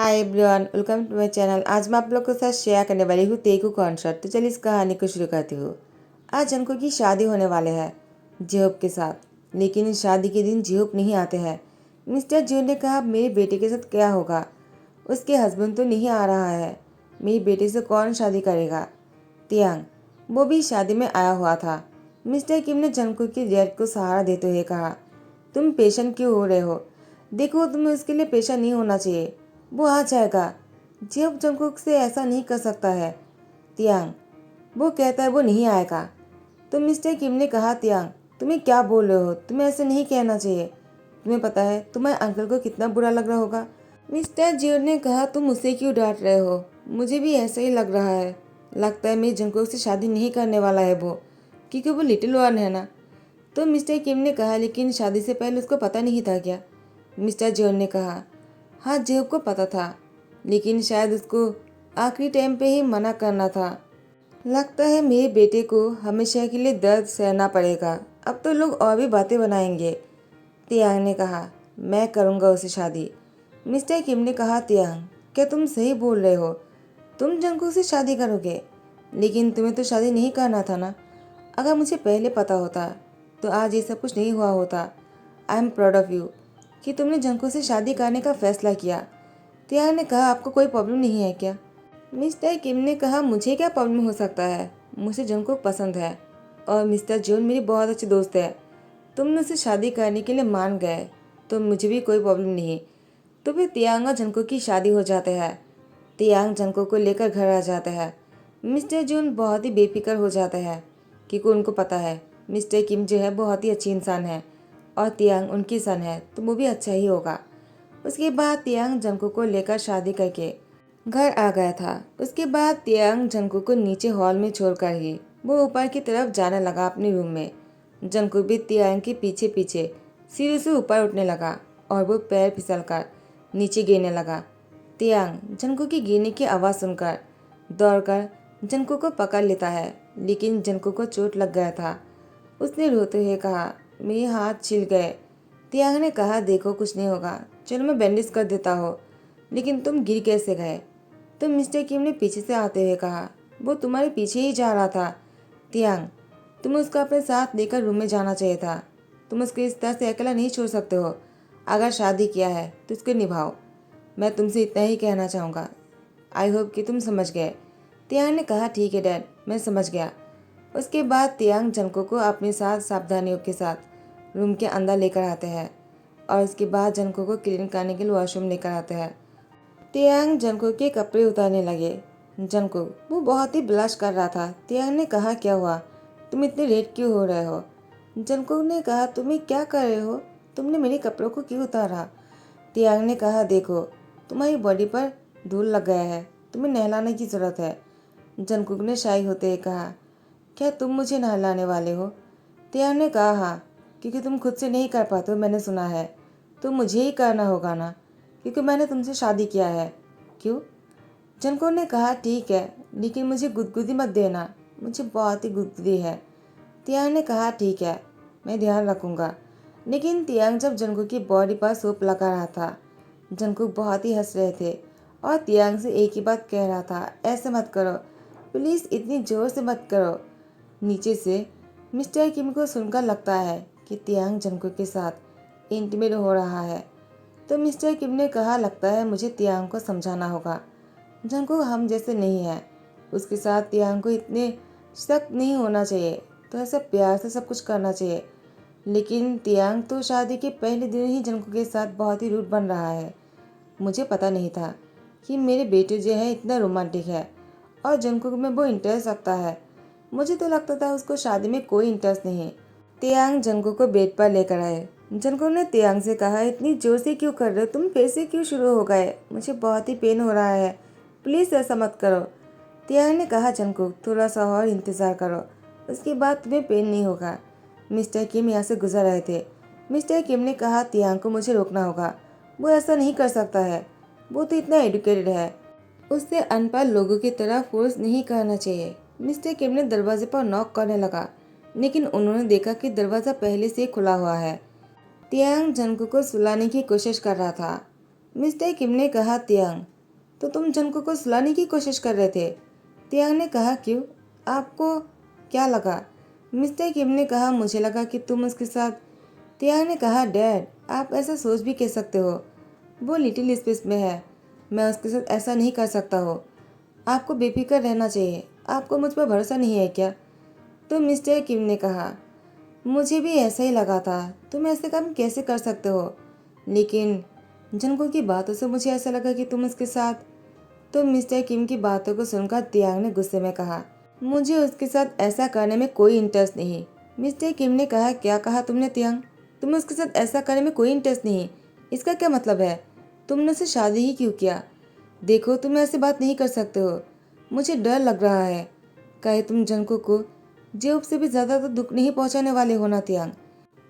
Hi everyone, welcome to my channel. आज मैं आप लोग के साथ शेयर करने वाली हूँ तेगू कॉन्सर्ट। तो चलिए इस कहानी को शुरू करती हूँ। आज जंको की शादी होने वाले है जिहोप के साथ, लेकिन इस शादी के दिन जिहोप नहीं आते हैं। मिस्टर जियो ने कहा मेरे बेटे के साथ क्या होगा, उसके हस्बैंड तो नहीं आ रहा है, मेरी बेटे से कौन शादी करेगा। तियांग वो भी शादी में आया हुआ था। मिस्टर किम ने जंको की डेट को सहारा देते हुए कहा, तुम पेशेंट क्यों हो रहे हो, देखो तुम्हें उसके लिए पेशेंट नहीं होना चाहिए, वो आ जाएगा। जियोप जंकुक से ऐसा नहीं कर सकता है। तियांग वो कहता है वो नहीं आएगा। तो मिस्टर किम ने कहा, तियांग तुम्हें क्या बोल रहे हो, तुम्हें ऐसे नहीं कहना चाहिए, तुम्हें पता है तुम्हारे अंकल को कितना बुरा लग रहा होगा। मिस्टर जियो ने कहा, तुम उसे क्यों डांट रहे हो, मुझे भी ऐसा ही लग रहा है, लगता है मेरी जंकुक से शादी नहीं करने वाला है वो, क्योंकि वो लिटिल वन है ना। तो मिस्टर किम ने कहा, लेकिन शादी से पहले उसको पता नहीं था क्या। मिस्टर जियो ने कहा, हाँ जियोप को पता था, लेकिन शायद उसको आखिरी टाइम पे ही मना करना था। लगता है मेरे बेटे को हमेशा के लिए दर्द सहना पड़ेगा, अब तो लोग और भी बातें बनाएंगे। तियांग ने कहा, मैं करूँगा उसे शादी। मिस्टर किम ने कहा, तियांग क्या तुम सही बोल रहे हो, तुम जंकुक से शादी करोगे, लेकिन तुम्हें तो शादी नहीं करना था ना। अगर मुझे पहले पता होता तो आज ये सब कुछ नहीं हुआ होता। I am proud of you कि तुमने जंकुक से शादी करने का फैसला किया। तियांग ने कहा, आपको कोई प्रॉब्लम नहीं है क्या। मिस्टर किम ने कहा, मुझे क्या प्रॉब्लम हो सकता है, मुझे जंकुक पसंद है और मिस्टर जोन मेरी बहुत अच्छे दोस्त है, तुमने उसे शादी करने के लिए मान गए तो मुझे भी कोई प्रॉब्लम नहीं। तो फिर तियांग और जंकुक की शादी हो जाते हैं। तियांग जंकुक को लेकर घर आ जाते हैं। मिस्टर जोन बहुत ही बेफिक्र हो जाते हैं, क्योंकि उनको पता है मिस्टर किम जो है बहुत ही अच्छी इंसान है और तियांग उनकी सन है तो वो भी अच्छा ही होगा। उसके बाद तियांग जंकुक को लेकर शादी करके घर आ गया था। उसके बाद तियांग जंकुक को नीचे हॉल में छोड़कर ही वो ऊपर की तरफ जाने लगा अपने रूम में। जंकुक भी तियांग के पीछे पीछे सीढ़ी से ऊपर उठने लगा और वो पैर फिसलकर नीचे गिरने लगा। तियांग जंकुक की गिरने की आवाज़ सुनकर दौड़कर जंकुक को पकड़ लेता है, लेकिन जंकुक को चोट लग गया था। उसने रोते हुए कहा, मेरे हाथ छिल गए। तियांग ने कहा, देखो कुछ नहीं होगा, चलो मैं बैंडेज कर देता हूँ, लेकिन तुम गिर कैसे गए। तो मिस्टर किम ने पीछे से आते हुए कहा, वो तुम्हारे पीछे ही जा रहा था। तियांग तुम्हें उसको अपने साथ लेकर रूम में जाना चाहिए था, तुम उसको इस तरह से अकेला नहीं छोड़ सकते हो। अगर शादी किया है तो उसको निभाओ, मैं तुमसे इतना ही कहना चाहूँगा। आई होप कि तुम समझ गए। तियांग ने कहा, ठीक है डैड, मैं समझ गया। उसके बाद तियांग जंकुक को अपने साथ सावधानियों के साथ रूम के अंदर लेकर आते हैं और उसके बाद जंकुक को क्लीन करने के लिए वॉशरूम लेकर आते हैं। तियांग जंकुक के कपड़े उतारने लगे। जंकुक वो बहुत ही ब्लश कर रहा था। तियांग ने कहा, क्या हुआ, तुम इतने रेड क्यों हो रहे हो। जंकुक ने कहा, तुम्हें क्या कर रहे हो, तुमने मेरे कपड़ों को क्यों उतारा। तियांग ने कहा, देखो तुम्हारी बॉडी पर धूल लग गया है, तुम्हें नहलाने की ज़रूरत है। जंकुक ने शाई होते हुए कहा, क्या तुम मुझे नहलाने वाले हो। तियांग ने कहा, हाँ, क्योंकि तुम खुद से नहीं कर पाते हो, मैंने सुना है, तो मुझे ही करना होगा ना, क्योंकि मैंने तुमसे शादी किया है। क्यों। जंकुक ने कहा, ठीक है, लेकिन मुझे गुदगुदी मत देना, मुझे बहुत ही गुदगुदी है। तियांग ने कहा, ठीक है, मैं ध्यान रखूँगा। लेकिन तियांग जब जंकुक की बॉडी पर सोप लगा रहा था, जंकुक बहुत ही हंस रहे थे और तियांग से एक ही बात कह रहा था, ऐसे मत करो प्लीज़, इतनी ज़ोर से मत करो। नीचे से मिस्टर किम को सुनकर लगता है कि तियांग जंकुक के साथ इंटीमेट हो रहा है। तो मिस्टर किम ने कहा, लगता है मुझे तियांग को समझाना होगा, जंकुक हम जैसे नहीं है, उसके साथ तियांग को इतने सख्त नहीं होना चाहिए, तो ऐसा प्यार से सब कुछ करना चाहिए। लेकिन तियांग तो शादी के पहले दिन ही जंकुक के साथ बहुत ही रूड बन रहा है। मुझे पता नहीं था कि मेरे बेटे जो है इतना रोमांटिक है और जंकुक में वो इंटरेस्ट रखता है। मुझे तो लगता था उसको शादी में कोई इंटरेस्ट नहीं। तियांग जंकुक को बेड पर लेकर आए। जंकुक ने तियांग से कहा, इतनी जोर से क्यों कर रहे हो, तुम फिर से क्यों शुरू हो गए, मुझे बहुत ही पेन हो रहा है, प्लीज़ ऐसा मत करो। तियांग ने कहा, जंकुक थोड़ा सा और इंतज़ार करो, उसके बाद तुम्हें पेन नहीं होगा। मिस्टर किम यहाँ से गुजर रहे थे। मिस्टर किम ने कहा, तियांग को मुझे रोकना होगा, वो ऐसा नहीं कर सकता है, वो तो इतना एडुकेटेड है, उससे अनपढ़ लोगों की तरह फोर्स नहीं करना चाहिए। मिस्टर किम ने दरवाजे पर नॉक करने लगा, लेकिन उन्होंने देखा कि दरवाज़ा पहले से खुला हुआ है। तियांग जंकुक को सुलाने की कोशिश कर रहा था। मिस्टर किम ने कहा, तियांग तो तुम जंको को सुलाने की कोशिश कर रहे थे। तियांग ने कहा, क्यों? आपको क्या लगा? मिस्टर किम ने कहा, मुझे लगा कि तुम उसके साथ। तियांग ने कहा, डैड आप ऐसा सोच भी कह सकते हो, वो लिटिल स्पेस में है, मैं उसके साथ ऐसा नहीं कर सकता हो। आपको बेफिक्र रहना चाहिए, आपको मुझ पर भरोसा नहीं है क्या? तो मिस्टर किम ने कहा, मुझे भी ऐसा ही लगा था, तुम ऐसे काम कैसे कर सकते हो, लेकिन जंको की बातों से मुझे ऐसा लगा कि तुम उसके साथ। तो मिस्टर किम की बातों को सुनकर तियांग ने गुस्से में कहा, मुझे उसके साथ ऐसा करने में कोई इंटरेस्ट नहीं। मिस्टर किम ने कहा, क्या कहा तुमने तियांग? तुम्हें उसके साथ ऐसा करने में कोई इंटरेस्ट नहीं, इसका क्या मतलब है? तुमने उससे शादी ही क्यों किया? देखो तुम ऐसी बात नहीं कर सकते हो, मुझे डर लग रहा है, कहे तुम जंको को जेब से भी ज़्यादा तो दुख नहीं पहुंचाने वाले हो ना तियांग।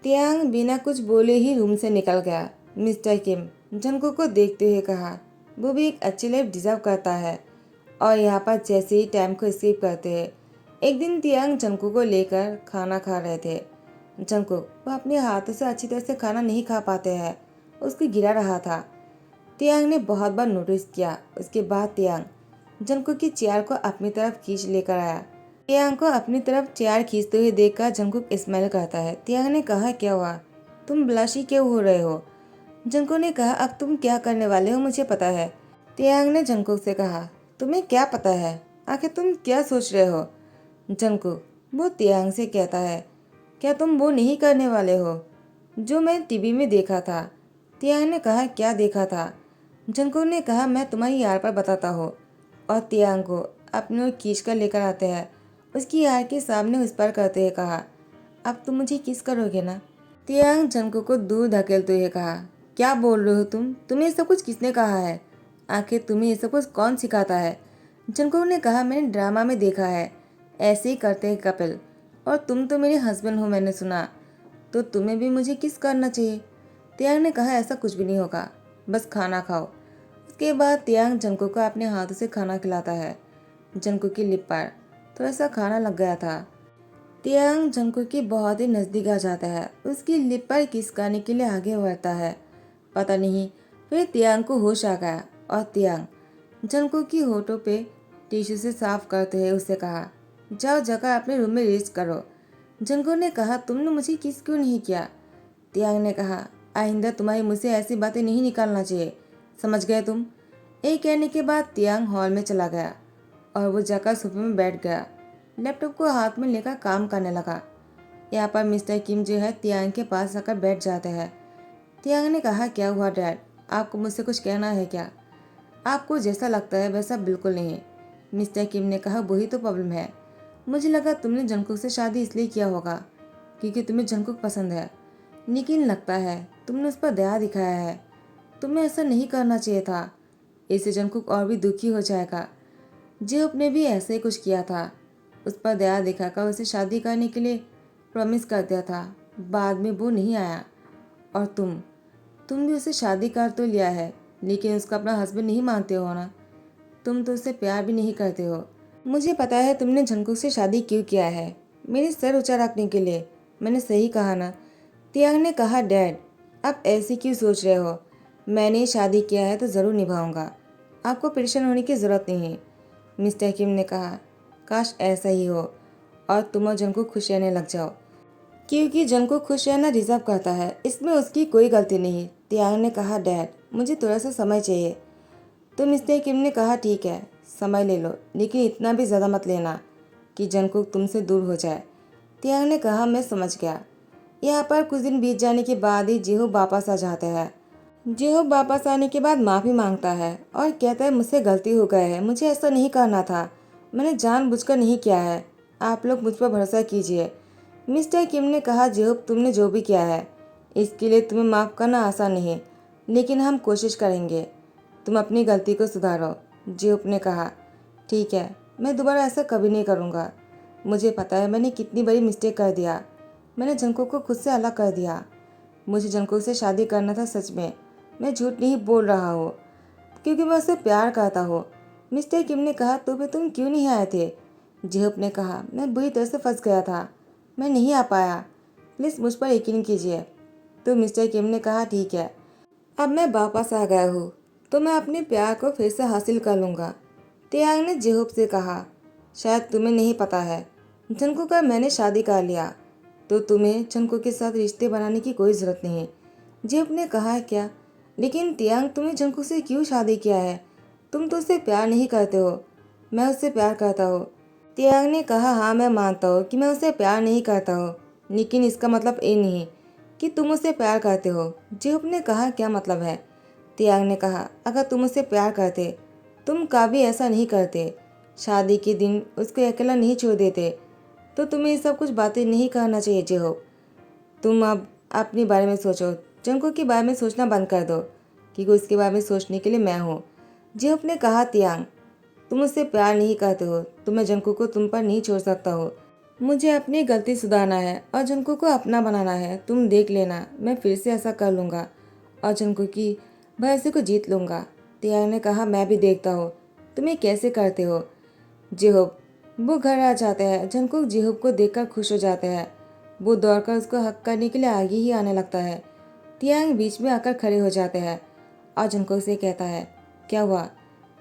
तियांग बिना कुछ बोले ही रूम से निकल गया। मिस्टर किम जंको को देखते हुए कहा, वो भी एक अच्छी लाइफ डिजर्व करता है और यहाँ पर जैसे ही टाइम को स्किप करते हैं। एक दिन तियांग जंको को लेकर खाना खा रहे थे। जंको वो अपने हाथों से अच्छी तरह से खाना नहीं खा पाते हैं, उसको गिरा रहा था। तियांग ने बहुत बार नोटिस किया। उसके बाद तियांग जंको की चेयर को अपनी तरफ खींच लेकर आया। तियांग को अपनी तरफ चेयर खींचते हुए देखकर जंकुक स्माइल करता है। तियांग ने कहा, क्या हुआ, तुम ब्लशी क्यों हो रहे हो? जंको ने कहा, अब तुम क्या करने वाले हो मुझे पता है। तियांग ने जंकुक से कहा, तुम्हें क्या पता है, आखिर तुम क्या सोच रहे हो? जंकुक वो तियांग से कहता है, क्या तुम वो नहीं करने वाले हो जो मैं टीवी में देखा था? तियांग ने कहा, क्या देखा था? जंकुक ने कहा, मैं तुम्हारी यार पर बताता हूँ। और तियांग को अपनी ओर खींच कर लेकर आते हैं। उसकी यार के सामने उस पर करते हुए कहा, अब तुम मुझे किस करोगे ना? तियांग जंकुक को दूर धकेलते हुए कहा, क्या बोल रहे हो तुम? तुम्हें ये सब कुछ किसने कहा है? आखिर तुम्हें ये सब कुछ कौन सिखाता है? जंकुक ने कहा, मैंने ड्रामा में देखा है, ऐसे ही करते हैं कपिल, और तुम तो मेरे हस्बैंड हो मैंने सुना, तो तुम्हें भी मुझे किस करना चाहिए। तियांग ने कहा, ऐसा कुछ भी नहीं होगा, बस खाना खाओ। उसके बाद तियांग जंकुक को अपने हाथों से खाना खिलाता है। जंकुक की लिप पर थोड़ा सा खाना लग गया था। तियांग जंकुक के बहुत ही नज़दीक आ जाता है, उसकी लिप पर किस करने के लिए आगे बढ़ता है। पता नहीं फिर तियांग को होश आ गया और तियांग जंकुक की होठों पे टिश्यू से साफ करते हुए उसे कहा, जाओ जगह अपने रूम में रेस्ट करो। जंकुक ने कहा, तुमने मुझे किस क्यों नहीं किया? तियांग ने कहा, आइंदा तुम्हारी मुझसे ऐसी बातें नहीं निकालना चाहिए, समझ गए तुम? एक कहने के बाद तियांग हॉल में चला गया और वो जाकर सोफे में बैठ गया। लैपटॉप को हाथ में लेकर काम करने लगा। यहाँ पर मिस्टर किम जो है तियांग के पास आकर बैठ जाते हैं। तियांग ने कहा, क्या हुआ डैड, आपको मुझसे कुछ कहना है क्या? आपको जैसा लगता है वैसा बिल्कुल नहीं। मिस्टर किम ने कहा, वही तो प्रॉब्लम है, मुझे लगा तुमने जंकुक से शादी इसलिए किया होगा क्योंकि तुम्हें जंकुक पसंद है, लेकिन लगता है तुमने उस पर दया दिखाया है। तुम्हें ऐसा नहीं करना चाहिए था, इससे जंकुक और भी दुखी हो जाएगा। जेहोप ने भी ऐसे ही कुछ किया था, उस पर दया दिखाकर उसे शादी करने के लिए प्रॉमिस कर दिया था, बाद में वो नहीं आया। और तुम भी उसे शादी कर तो लिया है, लेकिन उसका अपना हस्बैंड नहीं मानते हो ना, तुम तो उससे प्यार भी नहीं करते हो। मुझे पता है तुमने जंकुक से शादी क्यों किया है, मेरे सर ऊंचा रखने के लिए, मैंने सही कहा ना? तियांग ने कहा, डैड आप ऐसे क्यों सोच रहे हो, मैंने शादी किया है तो ज़रूर निभाऊंगा, आपको परेशान होने की ज़रूरत नहीं है। मिस्टर किम ने कहा, काश ऐसा ही हो और तुम और जंकुक खुश रहने लग जाओ, क्योंकि जंकुक खुश रहना डिजर्व करता है, इसमें उसकी कोई गलती नहीं। तियांग ने कहा, डैड मुझे थोड़ा सा समय चाहिए। तो मिस्टर किम ने कहा, ठीक है समय ले लो, लेकिन इतना भी ज़्यादा मत लेना कि जंकुक तुमसे दूर हो जाए। तियांग ने कहा, मैं समझ गया। यहाँ पर कुछ दिन बीत जाने के बाद ही जेहो वापस आ जाता है। जेहो वापस आने के बाद माफ़ी मांगता है और कहता है, मुझसे गलती हो गई है, मुझे ऐसा नहीं करना था, मैंने जानबूझकर नहीं किया है, आप लोग मुझ पर भरोसा कीजिए। मिस्टर किम ने कहा, जेहो तुमने जो भी किया है इसके लिए तुम्हें माफ़ करना आसान नहीं, लेकिन हम कोशिश करेंगे, तुम अपनी गलती को सुधारो। जेहोप ने कहा, ठीक है मैं दोबारा ऐसा कभी नहीं करूँगा, मुझे पता है मैंने कितनी बड़ी मिस्टेक कर दिया, मैंने जंकुक को खुद से अलग कर दिया, मुझे जंकुक से शादी करना था सच में, मैं झूठ नहीं बोल रहा हूँ, क्योंकि मैं उससे प्यार करता हूँ। मिस्टर किम ने कहा, तो फिर तुम क्यों नहीं आए थे? जेहोप ने कहा, मैं बुरी तरह से फंस गया था, मैं नहीं आ पाया, प्लीज़ मुझ पर यकीन कीजिए। तो मिस्टर किम ने कहा, ठीक है अब मैं वापस आ गया हूँ, तो मैं अपने प्यार को फिर से हासिल कर लूँगा। तियांग ने जिहोप से कहा, शायद तुम्हें नहीं पता है, जंगकुक और मैंने शादी कर लिया, तो तुम्हें जंगकुक के साथ रिश्ते बनाने की कोई ज़रूरत नहीं। जिहोप ने कहा, क्या? लेकिन तियांग, तुम्हें जंगकुक से क्यों शादी किया है? तुम तो उससे प्यार नहीं करते हो। मैं उससे प्यार करता हूँ। तियांग ने कहा, हाँ मैं मानता हूँ कि मैं उससे प्यार नहीं करता हूँ, लेकिन इसका मतलब ये नहीं कि तुम उससे प्यार करते हो। जिहोप ने कहा, क्या मतलब है? तियांग ने कहा, अगर तुम उससे प्यार करते तुम कभी ऐसा नहीं करते, शादी के दिन उसको अकेला नहीं छोड़ देते। तो तुम्हें ये सब कुछ बातें नहीं करना चाहिए जिहोप। तुम अब अपने बारे में सोचो, जंगकुक के बारे में सोचना बंद कर दो, क्योंकि उसके बारे में सोचने के लिए मैं हूँ। जिहोप ने कहा, तियांग तुम उससे प्यार नहीं करते हो तो मैं जंगकुक को तुम पर नहीं छोड़ सकता हो। मुझे अपनी गलती सुधारना है और जंगकुक को अपना बनाना है। तुम देख लेना, मैं फिर से ऐसा कर लूँगा और जंगकुक की भरोसे को जीत लूँगा। तियांग ने कहा, मैं भी देखता हूँ तुम ये कैसे करते हो। जिहोप वो घर आ जाते हैं। जंगकुक जिहोप को देखकर खुश हो जाते हैं। वो दौड़कर उसको हक करने के लिए आगे ही आने लगता है। तियांग बीच में आकर खड़े हो जाते हैं और जंगकुक से कहता है, क्या हुआ?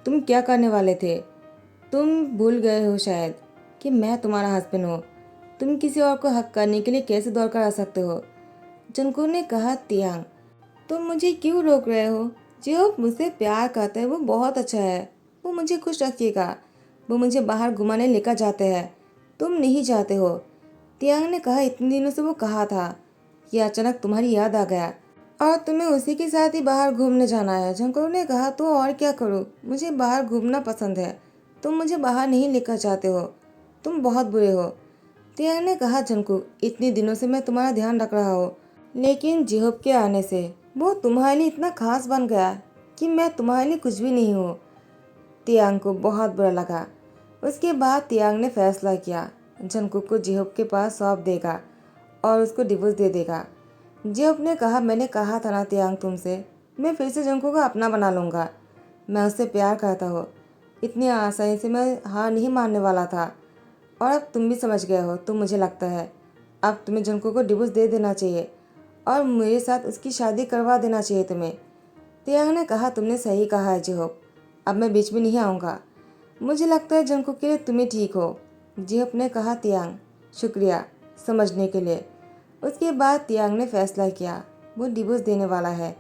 तुम क्या करने वाले थे? तुम भूल गए हो शायद कि मैं तुम्हारा हस्बैंड हूँ। तुम किसी और को हक करने के लिए कैसे दौड़ कर आ सकते हो? जंगकुक ने कहा, तियांग तुम मुझे क्यों रोक रहे हो? जो मुझसे प्यार करता है वो बहुत अच्छा है, वो मुझे खुश रखिएगा, वो मुझे बाहर घुमाने लेकर जाते हैं, तुम नहीं जाते हो। तियांग ने कहा, इतने दिनों से वो कहा था कि अचानक तुम्हारी याद आ गया और तुम्हें उसी के साथ ही बाहर घूमने जाना है। जंगकुक ने कहा, तो और क्या करूँ, मुझे बाहर घूमना पसंद है, तुम मुझे बाहर नहीं लेकर जाते हो, तुम बहुत बुरे हो। तियांग ने कहा, जंगकुक इतने दिनों से मैं तुम्हारा ध्यान रख रहा हूँ, लेकिन जिहोप के आने से वो तुम्हारे लिए इतना खास बन गया कि मैं तुम्हारे लिए कुछ भी नहीं हूँ। तियांग को बहुत बुरा लगा। उसके बाद तियांग ने फैसला किया, जंगकुक को जिहोप के पास सौंप देगा और उसको डिवोर्स दे देगा। जिहोप ने कहा, मैंने कहा था ना तियांग तुमसे, मैं फिर से जंगकुक को अपना बना लूँगा। मैं उससे प्यार करता हूँ, इतनी आसानी से मैं हार नहीं मानने वाला था। और अब तुम भी समझ गए हो। तो मुझे लगता है अब तुम्हें जंगकुक को डिवोर्स दे देना चाहिए और मेरे साथ उसकी शादी करवा देना चाहिए तुम्हें। तियांग ने कहा, तुमने सही कहा है जिहोप, अब मैं बीच में नहीं आऊँगा। मुझे लगता है जंगकुक के लिए तुम्हें ठीक हो। जिहोप ने कहा, तियांग शुक्रिया समझने के लिए। उसके बाद तियांग ने फैसला किया वो डिवोर्स देने वाला है।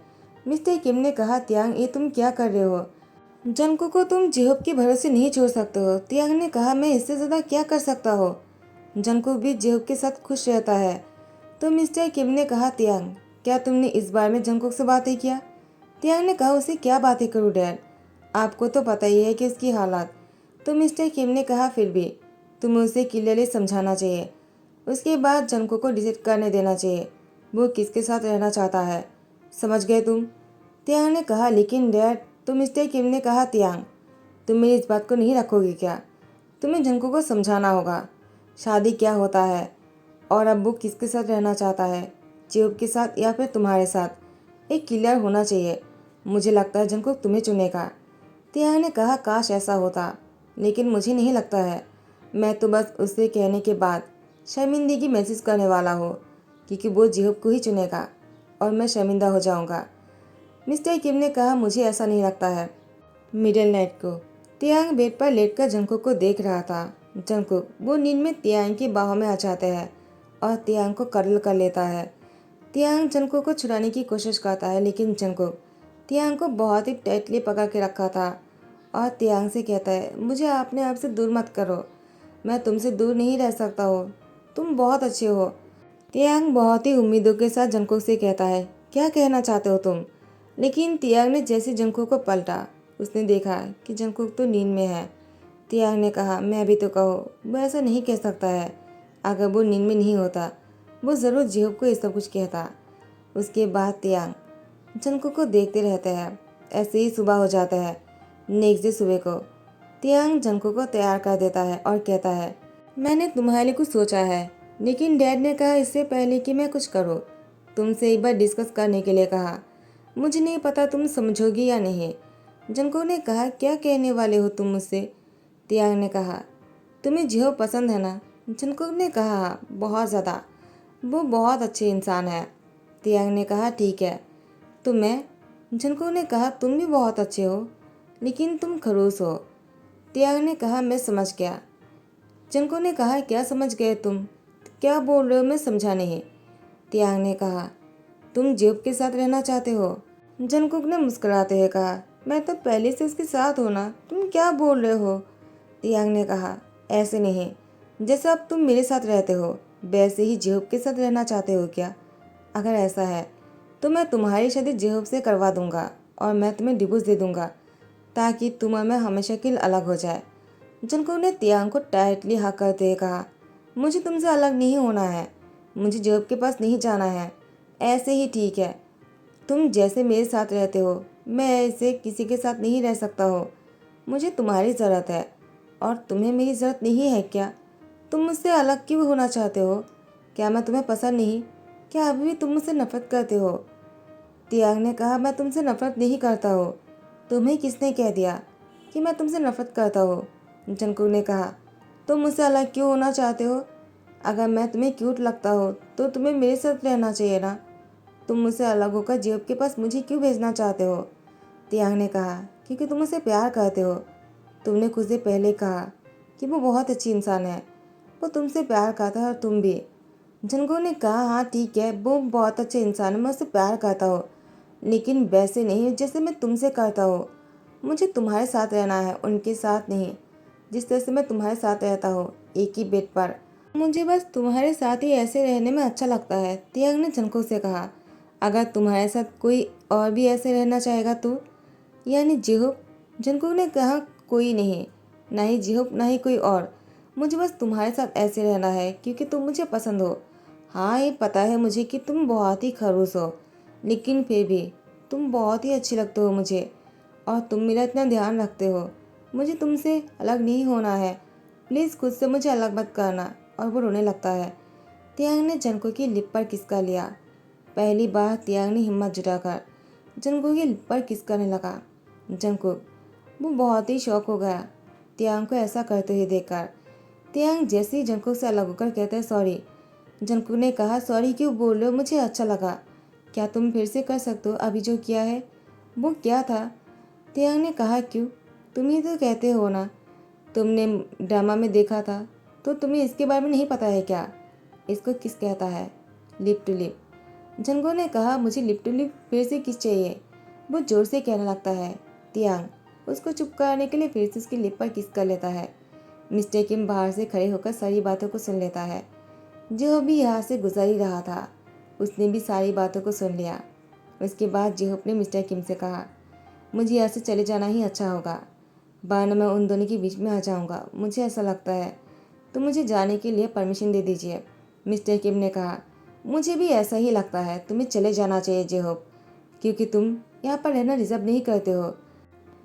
मिस्टर किम ने कहा, तियांग ये तुम क्या कर रहे हो? जंगकुक को तुम जिहोप के भरोसे नहीं छोड़ सकते हो। तियांग ने कहा, मैं इससे ज़्यादा क्या कर सकता हूँ? जंगकुक भी जिहोप के साथ खुश रहता है। तो मिस्टर किम ने कहा, तियांग क्या तुमने इस बारे में जंगकुक से बातें किया? तियांग ने कहा, उसे क्या बातें करूँ डैड, आपको तो पता ही है कि उसकी हालात। तो मिस्टर किम ने कहा, फिर भी तुम्हें उसे क्लियरली समझाना चाहिए। उसके बाद जंगकुक को डिसाइड करने देना चाहिए वो किसके साथ रहना चाहता है। समझ गए तुम? तियांग ने कहा, लेकिन डैड। तो मिस्टर किम ने कहा, तियांग तुम मेरी इस बात को नहीं रखोगे क्या? तुम्हें जंगकुक को समझाना होगा शादी क्या होता है और अब वो किसके साथ रहना चाहता है, जिहोप के साथ या फिर तुम्हारे साथ। एक क्लियर होना चाहिए। मुझे लगता है जंगकुक तुम्हें चुनेगा। तियांग ने कहा, काश ऐसा होता, लेकिन मुझे नहीं लगता है। मैं तो बस उससे कहने के बाद शर्मिंदगी महसूस करने वाला हूँ, क्योंकि वो जिहोप को ही चुनेगा और मैं शर्मिंदा हो जाऊँगा। मिस्टर किम ने कहा, मुझे ऐसा नहीं लगता है। मिडिल नाइट को तियांग बेड पर लेटकर जंगकुक को देख रहा था। जंगकुक वो नींद में तियांग की बाहों में आ जाता है और तियांग को कर्ल कर लेता है। तियांग जंगकुक को छुड़ाने की कोशिश करता है, लेकिन जंगकुक तियांग को बहुत ही टाइटली पकड़ के रखा था और तियांग से कहता है, मुझे अपने आप से दूर मत करो, मैं तुमसे दूर नहीं रह सकता हो, तुम बहुत अच्छे हो। तियांग बहुत ही उम्मीदों के साथ जंगकुक से कहता है, क्या कहना चाहते हो तुम? लेकिन तियांग ने जैसे जंगकुक को पलटा, उसने देखा कि जंगकुक तो नींद में है। तियांग ने कहा, मैं भी तो कहो, वो ऐसा नहीं कह सकता है। अगर वो नींद में नहीं होता वो ज़रूर जिहोप को ये सब कुछ कहता। उसके बाद तियांग जंगकुक को देखते रहते हैं। ऐसे ही सुबह हो जाता है। नेक्स्ट डे सुबह को तियांग जंगकुक को तैयार कर देता है और कहता है, मैंने तुम्हारे लिए कुछ सोचा है, लेकिन डैड ने कहा इससे पहले कि मैं कुछ करूँ तुमसे एक बार डिस्कस करने के लिए कहा। मुझे नहीं पता तुम समझोगी या नहीं। जंगकुक ने कहा, क्या कहने वाले हो तुम मुझसे? तियांग ने कहा, तुम्हें जिहोप पसंद है ना? जंगकुक ने कहा, बहुत ज़्यादा, वो बहुत अच्छे इंसान है। तियांग ने कहा, ठीक है, तो मैं जंकुक ने कहा तुम भी बहुत अच्छे हो, लेकिन तुम खड़ूस हो। तियांग ने कहा मैं समझ गया। जंकुक ने कहा क्या समझ गए तुम? क्या बोल रहे हो, मैं समझा नहीं। तियांग ने कहा तुम जेब के साथ रहना चाहते हो। जंकुक ने मुस्कुराते हुए कहा मैं तो पहले से उसके साथ हूँ ना, तुम क्या बोल रहे हो? तियांग ने कहा ऐसे नहीं, जैसे अब तुम मेरे साथ रहते हो वैसे ही जेहूब के साथ रहना चाहते हो क्या? अगर ऐसा है तो मैं तुम्हारी शादी जेहूब से करवा दूंगा और मैं तुम्हें डिवोर्स दे दूंगा ताकि तुम और मैं हमेशा के लिए अलग हो जाए। जंकुक ने तियांग को टाइटली हक करते हुए कहा मुझे तुमसे अलग नहीं होना है, मुझे जेहूब के पास नहीं जाना है, ऐसे ही ठीक है। तुम जैसे मेरे साथ रहते हो मैं ऐसे किसी के साथ नहीं रह सकता हो। मुझे तुम्हारी ज़रूरत है और तुम्हें मेरी ज़रूरत नहीं है क्या? तुम मुझसे अलग क्यों होना चाहते हो? क्या मैं तुम्हें पसंद नहीं? क्या अभी भी तुम मुझसे नफरत करते हो? तियांग ने कहा मैं तुमसे नफरत नहीं करता हो। तुम्हें किसने कह दिया कि मैं तुमसे नफरत करता हूँ? जंकुक ने कहा तुम मुझसे अलग क्यों होना चाहते हो? अगर मैं तुम्हें क्यूट लगता हो तो तुम्हें मेरे साथ रहना चाहिए ना। तुम मुझसे अलग होकर जेब के पास मुझे क्यों भेजना चाहते हो? तियांग ने कहा क्योंकि तुम मुझसे प्यार करते हो। तुमने खुद से पहले कहा कि वो बहुत अच्छी इंसान है, वो तुमसे प्यार करता है और तुम भी। जंगो ने कहा हाँ ठीक है, वो बहुत अच्छे इंसान है, मैं उससे प्यार करता हूँ, लेकिन वैसे नहीं जैसे मैं तुमसे करता हूँ। मुझे तुम्हारे साथ रहना है, उनके साथ नहीं। जिस तरह से मैं तुम्हारे साथ रहता हूँ एक ही बेड पर, मुझे बस तुम्हारे साथ ही ऐसे रहने में अच्छा लगता है। तियांग ने जंको से कहा अगर तुम्हारे साथ कोई और भी ऐसे रहना चाहेगा तो? यानी जिहुप? जंकुक ने कहा कोई नहीं, ना ही जिहुप ना ही कोई और। मुझे बस तुम्हारे साथ ऐसे रहना है क्योंकि तुम मुझे पसंद हो। हाँ ये पता है मुझे कि तुम बहुत ही खड़ूस हो, लेकिन फिर भी तुम बहुत ही अच्छे लगते हो मुझे और तुम मेरा इतना ध्यान रखते हो। मुझे तुमसे अलग नहीं होना है, प्लीज़ खुद से मुझे अलग मत करना। और वो रोने लगता है। तियांग ने जंको की लिप पर किसका लिया। पहली बार तियांग ने हिम्मत जुटाकर जंको की लिप पर किस करने लगा। जंकुक वो बहुत ही शौक हो गया तियांग को ऐसा करते हुए देखकर। तियांग जैसे ही जंकुक से अलग होकर कहते हैं सॉरी। जंकुक ने कहा सॉरी क्यों बोल रहे हो, मुझे अच्छा लगा। क्या तुम फिर से कर सकते हो अभी जो किया है? वो क्या था? तियांग ने कहा क्यों, तुम ही तो कहते हो ना, तुमने ड्रामा में देखा था, तो तुम्हें इसके बारे में नहीं पता है क्या? इसको किस कहता है? Lip to lip. जंगो ने कहा मुझे लिप टू लिप फिर से किस चाहिए। वो जोर से कहने लगता है। तियांग उसको चुप कराने के लिए फिर से उसकी लिप पर किस कर लेता है। मिस्टर किम बाहर से खड़े होकर सारी बातों को सुन लेता है। जो भी यहाँ से गुजर ही रहा था उसने भी सारी बातों को सुन लिया। उसके बाद जिहोप ने मिस्टर किम से कहा मुझे यहाँ से चले जाना ही अच्छा होगा, वरना मैं उन दोनों के बीच में आ जाऊँगा। मुझे ऐसा लगता है, तो मुझे जाने के लिए परमिशन दे दीजिए। मिस्टर किम ने कहा मुझे भी ऐसा ही लगता है, तुम्हें चले जाना चाहिए जिहोप, क्योंकि तुम यहाँ पर रहना डिजर्व नहीं करते हो।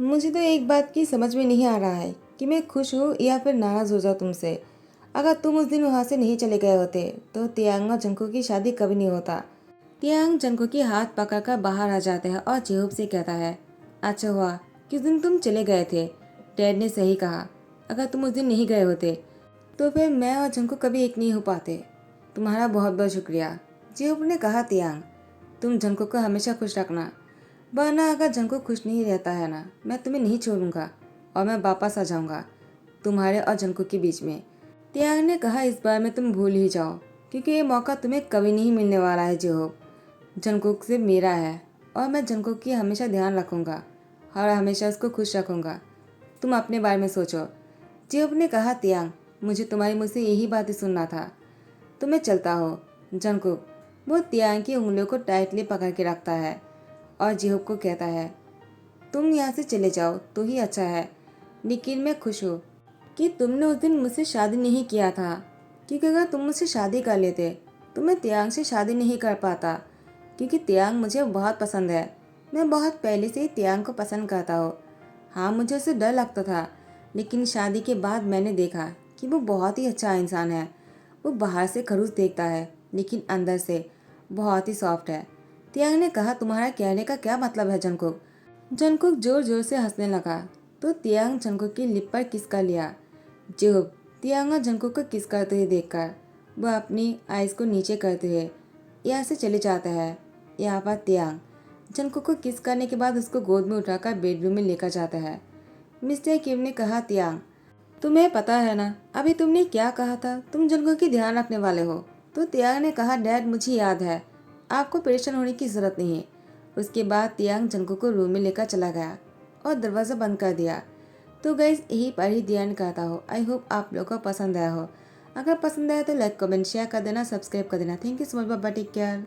मुझे तो एक बात की समझ में नहीं आ रहा है कि मैं खुश हूँ या फिर नाराज़ हो जाऊँ तुमसे। अगर तुम उस दिन वहाँ से नहीं चले गए होते तो तियांग और जंको की शादी कभी नहीं होता। तियांग जंको के हाथ पकड़कर बाहर आ जाता है और जेहूब से कहता है अच्छा हुआ कि उस दिन तुम चले गए थे। डैड ने सही कहा, अगर तुम उस दिन नहीं गए होते तो फिर मैं और जंको कभी एक नहीं हो पाते। तुम्हारा बहुत बहुत शुक्रिया। जेहूब ने कहा तियांग तुम जंको को हमेशा खुश रखना, वरना अगर जंको खुश नहीं रहता है ना, मैं तुम्हें नहीं छोड़ूंगा और मैं वापस आ जाऊंगा तुम्हारे और जंको के बीच में। तियांग ने कहा इस बार में तुम भूल ही जाओ, क्योंकि ये मौका तुम्हें कभी नहीं मिलने वाला है। जेहोब जंकुक से मेरा है और मैं जंकुक की हमेशा ध्यान रखूंगा और हमेशा उसको खुश रखूंगा। तुम अपने बारे में सोचो। जेहोब ने कहा तियांग मुझे तुम्हारी मुझसे यही बातें सुनना था। तुम्हें चलता हो। जंकुक वो तियांग की उंगलियों को टाइटली पकड़ के रखता है और जेहोब को कहता है तुम यहाँ से चले जाओ तो ही अच्छा है, लेकिन मैं खुश हूँ कि तुमने उस दिन मुझसे शादी नहीं किया था, क्योंकि अगर तुम मुझसे शादी कर लेते तो मैं तियांग से शादी नहीं कर पाता, क्योंकि तियांग मुझे बहुत पसंद है। मैं बहुत पहले से ही तियांग को पसंद करता हूँ। हाँ मुझे उससे डर लगता था, लेकिन शादी के बाद मैंने देखा कि वो बहुत ही अच्छा इंसान है। वो बाहर से खड़ूस देखता है लेकिन अंदर से बहुत ही सॉफ्ट है। तियांग ने कहा तुम्हारा कहने का क्या मतलब है जंकुक? जंकुक जोर जोर से हंसने लगा तो तियांग जंकुक की लिप पर किस कर लिया। जेहूब तियांग और जंकुक को किस करते हुए देखकर वह अपनी आइज़ को नीचे करते हुए यहाँ से चले जाता है। यहाँ पर तियांग जंगकुक को किस करने के बाद उसको गोद में उठाकर बेडरूम में लेकर जाता है। मिस्टर किम ने कहा, तियांग, तुम्हें पता है ना अभी तुमने क्या कहा था, तुम जंगकुक की ध्यान रखने वाले हो। तो तियांग ने कहा, डैड मुझे याद है, आपको परेशान होने की जरूरत नहीं है। उसके बाद तियांग जंगकुक को रूम में लेकर चला गया और दरवाज़ा बंद कर दिया। तो गाइस यही पर ही ध्यान कहता हो। आई होप आप लोगों को पसंद आया हो। अगर पसंद आया तो लाइक कमेंट शेयर कर देना, सब्सक्राइब कर देना। Thank you so much, bye bye, take care.